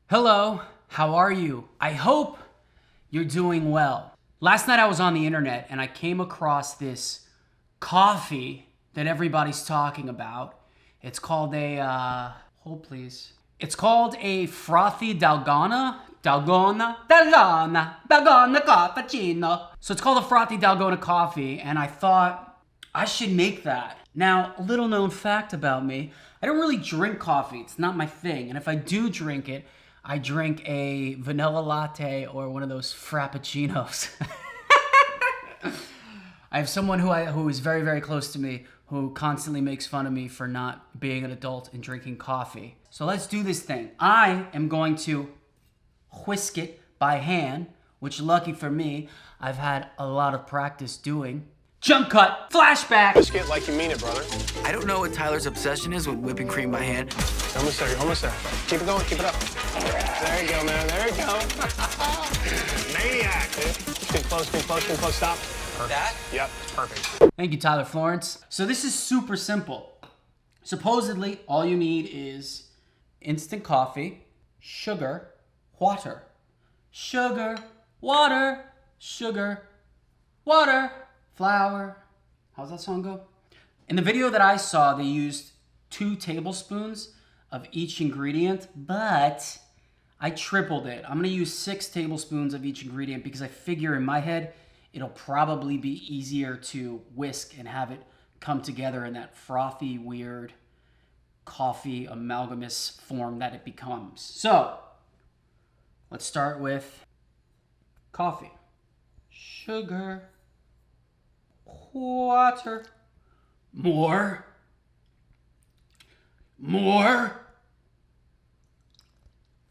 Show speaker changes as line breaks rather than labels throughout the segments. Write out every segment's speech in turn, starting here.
Hello, how are you? I hope you're doing well. Last night I was on the internet and I came across this coffee that everybody's talking about. It's called hold please. It's called a frothy dalgona cappuccino. So it's called a frothy dalgona coffee, and I thought I should make that. Now, a little known fact about me, I don't really drink coffee. It's not my thing. And if I do drink it, I drink a vanilla latte or one of those frappuccinos. I have someone who is very, very close to me who constantly makes fun of me for not being an adult and drinking coffee. So let's do this thing. I am going to whisk it by hand, which lucky for me, I've had a lot of practice doing. Jump cut, flashback.
Whisk it like you mean it, brother.
I don't know what Tyler's obsession is with whipping cream by hand.
Almost there, almost there. Keep it going, keep it up. There you go, man, there you go. Maniac, dude. Get close, stop.
That?
Yep, perfect.
Thank you, Tyler Florence. So this is super simple. Supposedly, all you need is instant coffee, sugar, water. Sugar, water, sugar, water, flour. How's that song go? In the video that I saw, they used 2 tablespoons of each ingredient, but I tripled it. I'm gonna use 6 tablespoons of each ingredient because I figure in my head, it'll probably be easier to whisk and have it come together in that frothy, weird coffee amalgamous form that it becomes. So, let's start with coffee. Sugar, water, more.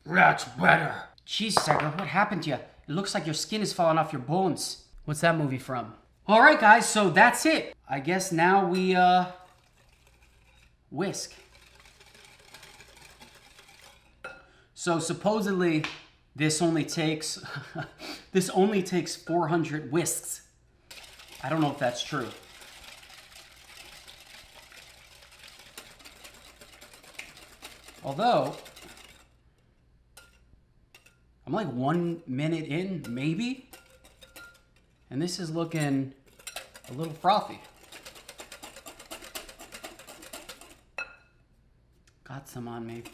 That's better. Jeez, Sugar, what happened to you? It looks like your skin is falling off your bones. What's that movie from? All right, guys, so that's it. I guess now we, whisk. So supposedly, this only takes 400 whisks. I don't know if that's true. Although, I'm like 1 minute in, maybe? And this is looking a little frothy. Got some on me.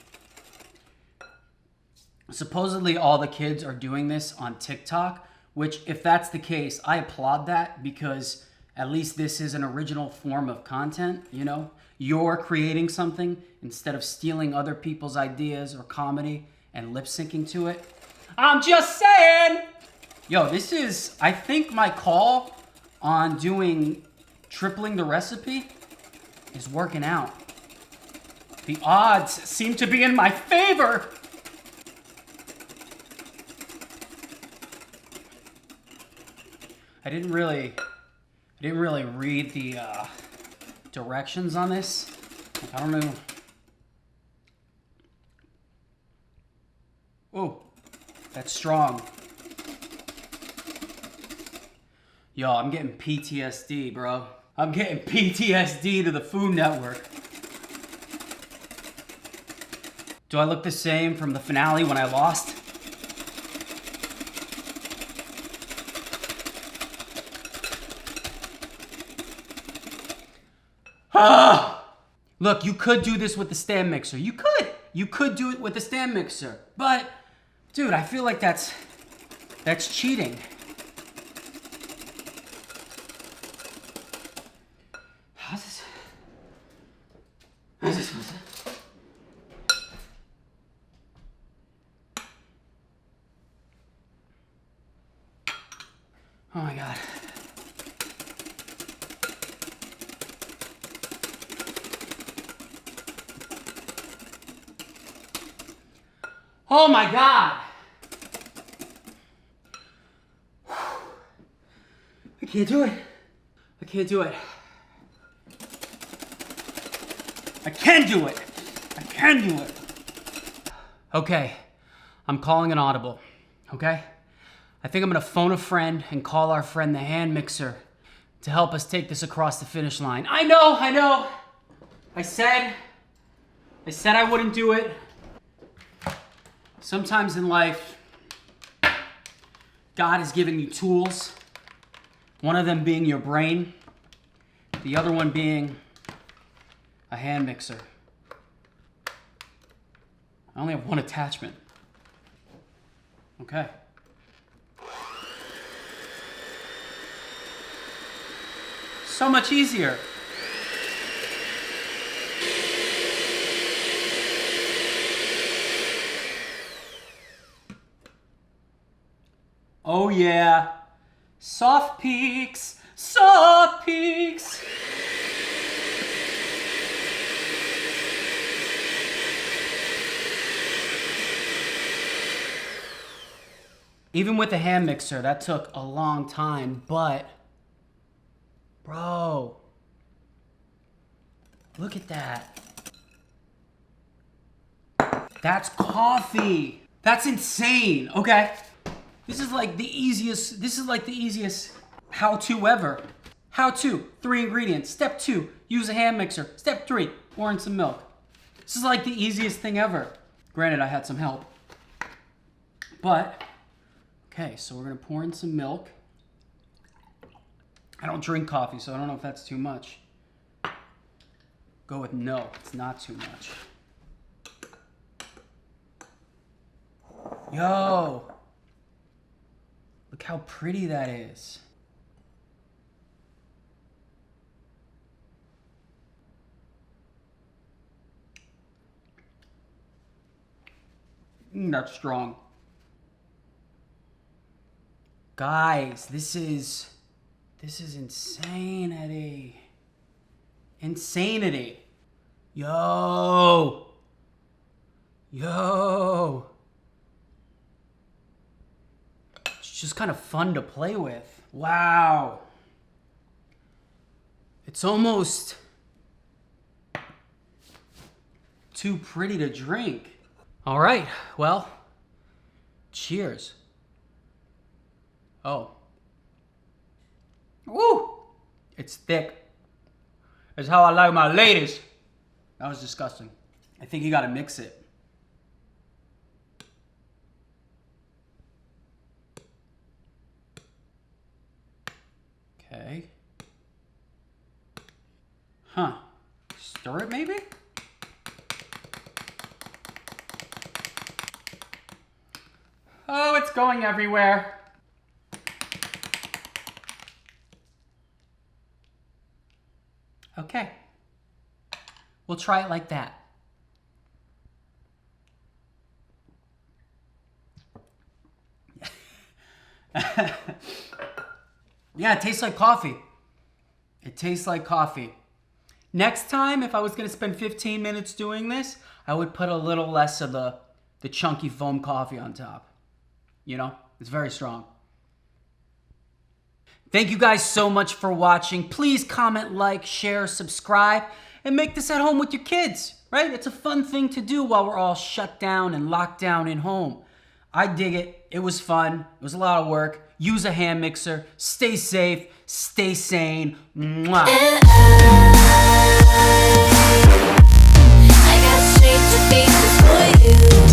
Supposedly all the kids are doing this on TikTok, which if that's the case, I applaud that because at least this is an original form of content, you know? You're creating something instead of stealing other people's ideas or comedy and lip syncing to it. I'm just saying! Yo, this is, I think my call on doing tripling the recipe is working out. The odds seem to be in my favor. I didn't really read the directions on this. I don't know. Oh, that's strong. Yo, I'm getting PTSD, bro. I'm getting PTSD to the Food Network. Do I look the same from the finale when I lost? Ah! Look, you could do this with the stand mixer. You could do it with the stand mixer. But, dude, I feel like that's cheating. How's this? Oh my God. Oh my God! I can't do it. I can't do it. I can do it. I can do it. Okay, I'm calling an audible, okay? I think I'm gonna phone a friend and call our friend the hand mixer to help us take this across the finish line. I know. I said I wouldn't do it. Sometimes in life, God is giving you tools. One of them being your brain. The other one being a hand mixer. I only have one attachment. Okay. So much easier. Oh yeah. Soft peaks. Soft peaks. Even with the hand mixer, that took a long time, but bro, look at that. That's coffee. That's insane. Okay. This is like the easiest how-to ever. How-to, 3 ingredients. Step 2, use a hand mixer. Step 3, pour in some milk. This is like the easiest thing ever. Granted, I had some help. But, okay, so we're gonna pour in some milk. I don't drink coffee, so I don't know if that's too much. Go with no, it's not too much. Yo! Look how pretty that is. That's strong. Guys, this is insanity. Insanity. Yo. Yo. It's just kind of fun to play with. Wow. It's almost too pretty to drink. All right, well, cheers. Oh. Woo! It's thick. It's how I like my ladies. That was disgusting. I think you gotta mix it. Okay. Huh. Stir it maybe? Oh, it's going everywhere. Okay. We'll try it like that. Yeah, it tastes like coffee. It tastes like coffee. Next time, if I was going to spend 15 minutes doing this, I would put a little less of the chunky foam coffee on top. You know, it's very strong. Thank you guys so much for watching. Please comment, like, share, subscribe, and make this at home with your kids, right? It's a fun thing to do while we're all shut down and locked down in home. I dig it. It was fun. It was a lot of work. Use a hand mixer. Stay safe. Stay sane. Mwah.
I got stranger faces for you.